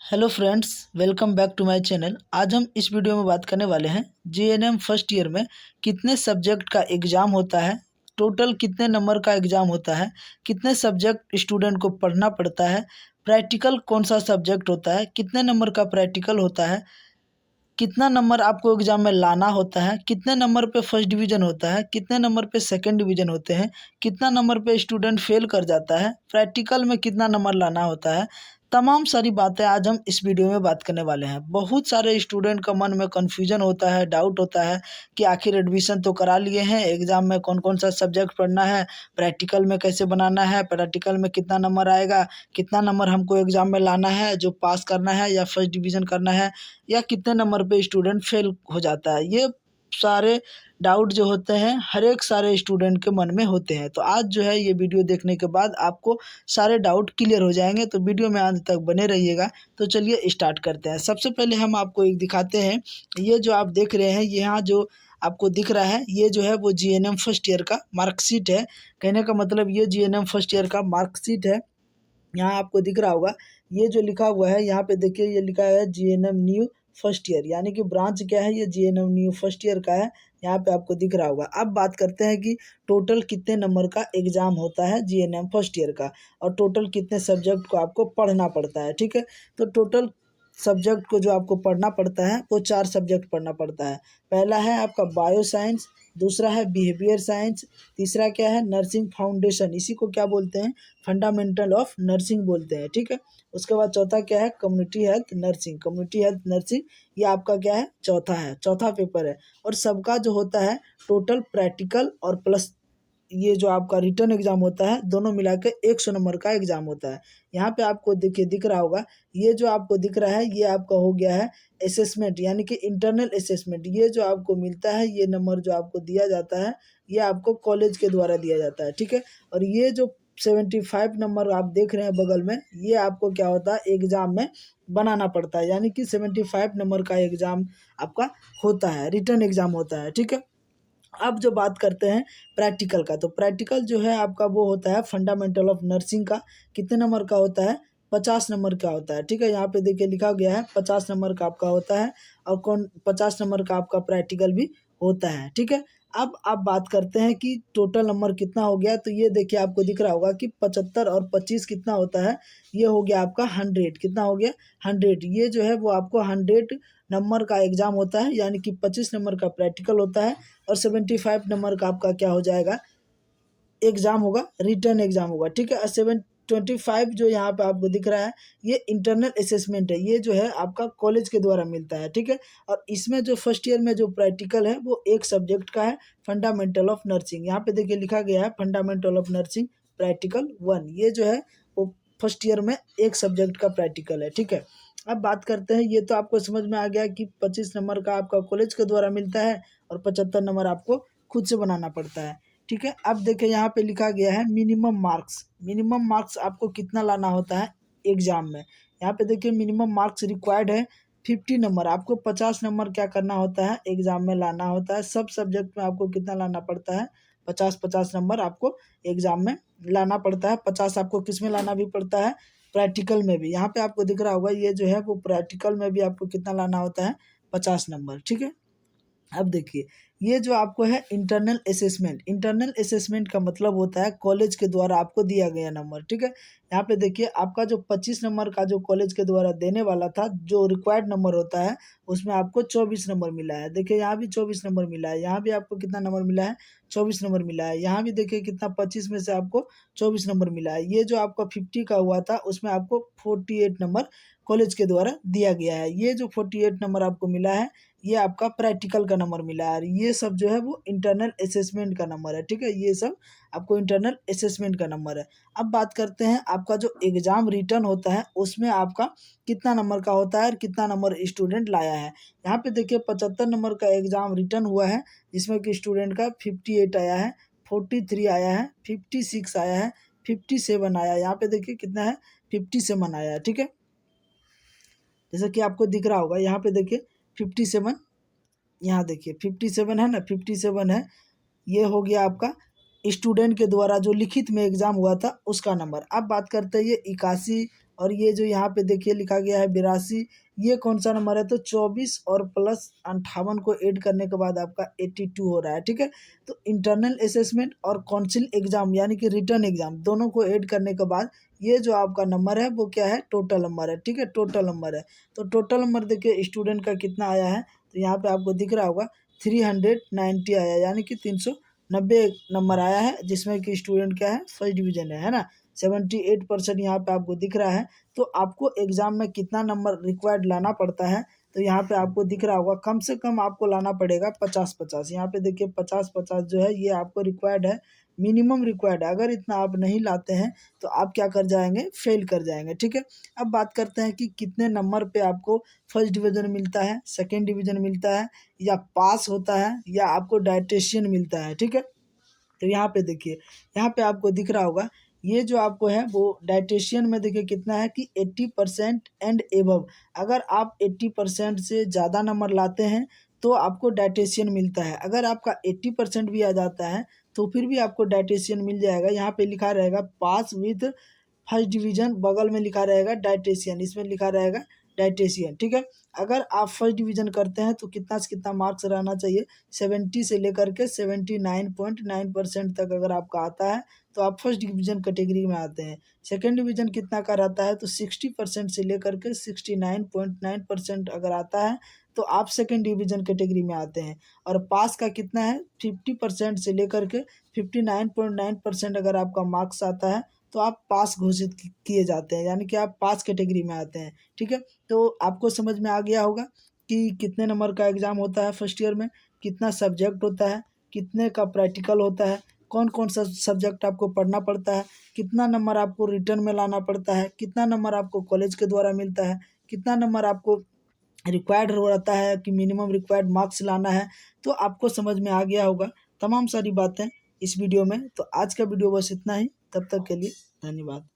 Hello friends, welcome back to my channel. आज हम इस वीडियो में बात करने वाले हैं जीएनएम फर्स्ट ईयर में कितने सब्जेक्ट का एग्ज़ाम होता है, टोटल कितने नंबर का एग्ज़ाम होता है, कितने सब्जेक्ट स्टूडेंट को पढ़ना पड़ता है, प्रैक्टिकल कौन सा सब्जेक्ट होता है, कितने नंबर का प्रैक्टिकल होता है, कितना नंबर आपको एग्ज़ाम में लाना होता है, कितने नंबर पे फर्स्ट डिवीज़न होता है, कितने नंबर पे सेकंड डिवीज़न होते हैं, कितना नंबर पे स्टूडेंट फेल कर जाता है, प्रैक्टिकल में कितना नंबर लाना होता है। तमाम सारी बातें आज हम इस वीडियो में बात करने वाले हैं। बहुत सारे स्टूडेंट का मन में कन्फ्यूजन होता है, डाउट होता है कि आखिर एडमिशन तो करा लिए हैं, एग्ज़ाम में कौन-कौन सा सब्जेक्ट पढ़ना है, प्रैक्टिकल में कैसे बनाना है, प्रैक्टिकल में कितना नंबर आएगा, कितना नंबर हमको एग्ज़ाम में लाना है, जो पास करना है या फर्स्ट डिवीज़न करना है, या कितने नंबर पे स्टूडेंट फेल हो जाता है। ये सारे डाउट जो होते हैं हर एक सारे स्टूडेंट के मन में होते हैं। तो आज जो है ये वीडियो देखने के बाद आपको सारे डाउट क्लियर हो जाएंगे, तो वीडियो में अंत तक बने रहिएगा। तो चलिए स्टार्ट करते हैं। सबसे पहले हम आपको एक दिखाते हैं। ये जो आप देख रहे हैं, यहाँ जो आपको दिख रहा है, ये जो है वो जीएनएम फर्स्ट ईयर का मार्कशीट है। कहने का मतलब ये जीएनएम फर्स्ट ईयर का मार्कशीट है। यहाँ आपको दिख रहा होगा, ये जो लिखा हुआ है यहाँ पे देखिए, ये लिखा है जीएनएम न्यू फर्स्ट ईयर, यानी कि ब्रांच क्या है, ये जीएनएम न्यू फर्स्ट ईयर का है। यहाँ पे आपको दिख रहा होगा। अब बात करते हैं कि टोटल कितने नंबर का एग्जाम होता है जीएनएम फर्स्ट ईयर का, और टोटल कितने सब्जेक्ट को आपको पढ़ना पड़ता है। ठीक है, तो टोटल सब्जेक्ट को जो आपको पढ़ना पड़ता है वो 4 सब्जेक्ट पढ़ना पड़ता है। पहला है आपका बायो साइंस, दूसरा है बिहेवियर साइंस, तीसरा क्या है नर्सिंग फाउंडेशन, इसी को क्या बोलते हैं, फंडामेंटल ऑफ नर्सिंग बोलते हैं। ठीक है, उसके बाद चौथा क्या है community health nursing, community health nursing ये आपका क्या है चौथा है, चौथा पेपर है। और सबका जो होता है टोटल प्रैक्टिकल और प्लस ये जो आपका रिटर्न एग्जाम होता है, दोनों मिला के 100 नंबर का एग्जाम होता है। यहाँ पे आपको देखिए दिख रहा होगा, ये जो आपको दिख रहा है ये आपका हो गया है असेसमेंट, यानी कि इंटरनल असेसमेंट। ये जो आपको मिलता है, ये नंबर जो आपको दिया जाता है, ये आपको कॉलेज के द्वारा दिया जाता है। ठीक है, और ये जो 75 नंबर आप देख रहे हैं बगल में, ये आपको क्या होता है एग्जाम में बनाना पड़ता है, यानी कि 75 नंबर का एग्जाम आपका होता है, रिटर्न एग्जाम होता है। ठीक है, अब जो बात करते हैं प्रैक्टिकल का, तो प्रैक्टिकल जो है आपका वो होता है फंडामेंटल ऑफ नर्सिंग का। कितने नंबर का होता है, 50 नंबर का होता है। ठीक है, यहाँ पे देखिए लिखा गया है 50 नंबर का आपका होता है, और 50 नंबर का आपका प्रैक्टिकल भी होता है। ठीक है, अब आप बात करते हैं कि टोटल नंबर कितना हो गया, तो ये देखिए आपको दिख रहा होगा कि 75 और 25 कितना होता है, ये हो गया आपका 100। कितना हो गया 100, ये जो है वो आपको 100 नंबर का एग्जाम होता है, यानी कि 25 नंबर का प्रैक्टिकल होता है, और 75 नंबर का आपका क्या हो जाएगा एग्जाम होगा, रिटर्न एग्जाम होगा। ठीक है, 725 जो यहाँ पे आपको दिख रहा है, ये इंटरनल असेसमेंट है, ये जो है आपका कॉलेज के द्वारा मिलता है। ठीक है, और इसमें जो फर्स्ट ईयर में जो प्रैक्टिकल है वो एक सब्जेक्ट का है, फंडामेंटल ऑफ नर्सिंग। यहाँ पे देखिए लिखा गया है फंडामेंटल ऑफ नर्सिंग प्रैक्टिकल 1, ये जो है वो फर्स्ट ईयर में एक सब्जेक्ट का प्रैक्टिकल है। ठीक है, अब बात करते हैं, ये तो आपको समझ में आ गया कि 25 नंबर का आपका कॉलेज के द्वारा मिलता है, और 75 नंबर आपको खुद से बनाना पड़ता है। ठीक है, अब देखिए यहाँ पे लिखा गया है मिनिमम मार्क्स। मिनिमम मार्क्स आपको कितना लाना होता है एग्जाम में। यहाँ पे देखिए मिनिमम मार्क्स रिक्वायर्ड है 50 नंबर, आपको 50 नंबर क्या करना होता है एग्जाम में लाना होता है। सब सब्जेक्ट में आपको कितना लाना पड़ता है, 50-50 नंबर आपको एग्जाम में लाना पड़ता है। 50 आपको किस में लाना भी पड़ता है, प्रैक्टिकल में भी। यहाँ पे आपको दिख रहा होगा, ये जो है वो प्रैक्टिकल में भी आपको कितना लाना होता है, 50 नंबर। ठीक है, अब देखिए ये जो आपको है इंटरनल असेसमेंट, इंटरनल असेसमेंट का मतलब होता है कॉलेज के द्वारा आपको दिया गया नंबर। ठीक है, यहाँ पे देखिए आपका जो 25 नंबर का जो कॉलेज के द्वारा देने वाला था, जो रिक्वायर्ड नंबर होता है, उसमें आपको 24 नंबर मिला है। देखिए यहाँ भी 24 नंबर मिला है, यहाँ भी आपको कितना नंबर मिला है, 24 नंबर मिला है। यहाँ भी देखिए कितना 25 में से आपको 24 नंबर मिला है। ये जो आपका 50 का हुआ था, उसमें आपको 48 नंबर कॉलेज के द्वारा दिया गया है। ये जो 48 नंबर आपको मिला है, ये आपका प्रैक्टिकल का नंबर मिला है। ये सब जो है वो इंटरनल असेसमेंट का नंबर है। ठीक है, ये सब आपको इंटरनल असेसमेंट का नंबर है। अब बात करते हैं आपका जो एग्जाम रिटर्न होता है, उसमें आपका कितना नंबर का होता है और कितना नंबर स्टूडेंट लाया है। यहाँ पे देखिए 75 नंबर का एग्जाम रिटर्न हुआ है, जिसमें कि स्टूडेंट का 58 आया है, 43 आया है, 56 आया है, 57 आया है। यहाँ पे देखिए कितना है, 57 आया है। ठीक है, जैसा कि आपको दिख रहा होगा, यहाँ पे देखिए 57, यहाँ देखिए 57 है ना, 57 है। ये हो गया आपका स्टूडेंट के द्वारा जो लिखित में एग्जाम हुआ था उसका नंबर। अब बात करते हैं ये 81 और ये जो यहाँ पे देखिए लिखा गया है 82, ये कौन सा नंबर है? तो 24 और प्लस 58 को ऐड करने के बाद आपका 82 हो रहा है, ठीक है। तो इंटरनल असेसमेंट और काउंसिल एग्जाम यानी कि रिटर्न एग्जाम दोनों को ऐड करने के बाद ये जो आपका नंबर है वो क्या है? टोटल नंबर है, ठीक है, टोटल नंबर है। तो टोटल नंबर देखिए स्टूडेंट का कितना आया है, तो यहाँ पे आपको दिख रहा होगा 390 आया, यानी कि 390 नंबर आया है, जिसमें कि स्टूडेंट क्या है? फर्स्ट डिवीजन है ना। 78% यहाँ पे आपको दिख रहा है। तो आपको एग्जाम में कितना नंबर रिक्वायर्ड लाना पड़ता है, तो यहाँ पे आपको दिख रहा होगा कम से कम आपको लाना पड़ेगा 50-50। यहाँ पे देखिए 50-50 जो है ये आपको रिक्वायर्ड है, मिनिमम रिक्वायर्ड है। अगर इतना आप नहीं लाते हैं तो आप क्या कर जाएंगे? फेल कर जाएंगे, ठीक है। अब बात करते हैं कि कितने नंबर पे आपको फर्स्ट डिवीजन मिलता है, सेकेंड डिवीजन मिलता है, या पास होता है, या आपको डायटेशियन मिलता है, ठीक है। तो यहाँ पे देखिए, यहाँ पे आपको दिख रहा होगा ये जो आपको है वो डायटेशियन में देखिए कितना है कि 80% एंड एबव। अगर आप 80% से ज़्यादा नंबर लाते हैं तो आपको डायटेशियन मिलता है। अगर आपका 80% भी आ जाता है तो फिर भी आपको डायटेशियन मिल जाएगा। यहाँ पे लिखा रहेगा पास विद फर्स्ट डिवीजन, बगल में लिखा रहेगा डायटेशियन, इसमें लिखा रहेगा डायटेशियन, ठीक है। अगर आप फर्स्ट डिवीजन करते हैं तो कितना से कितना मार्क्स रहना चाहिए? 70 से लेकर के 79.9% तक अगर आपका आता है तो आप फर्स्ट डिवीजन कैटेगरी में आते हैं। सेकंड डिवीजन कितना का रहता है? तो 60% से लेकर के 69.9% अगर आता है तो आप सेकंड डिवीजन कैटेगरी में आते हैं। और पास का कितना है? 50% से लेकर के 59.9% अगर आपका मार्क्स आता है तो आप पास घोषित किए जाते हैं, यानी कि आप पास कैटेगरी में आते हैं, ठीक है। तो आपको समझ में आ गया होगा कि कितने नंबर का एग्ज़ाम होता है फर्स्ट ईयर में, कितना सब्जेक्ट होता है, कितने का प्रैक्टिकल होता है, कौन कौन सा सब्जेक्ट आपको पढ़ना पड़ता है, कितना नंबर आपको रिटर्न में लाना पड़ता है, कितना नंबर आपको कॉलेज के द्वारा मिलता है, कितना नंबर आपको रिक्वायर्ड रहता है कि मिनिमम रिक्वायर्ड मार्क्स लाना है। तो आपको समझ में आ गया होगा तमाम सारी बातें इस वीडियो में। तो आज का वीडियो बस इतना ही, तब तक के लिए धन्यवाद।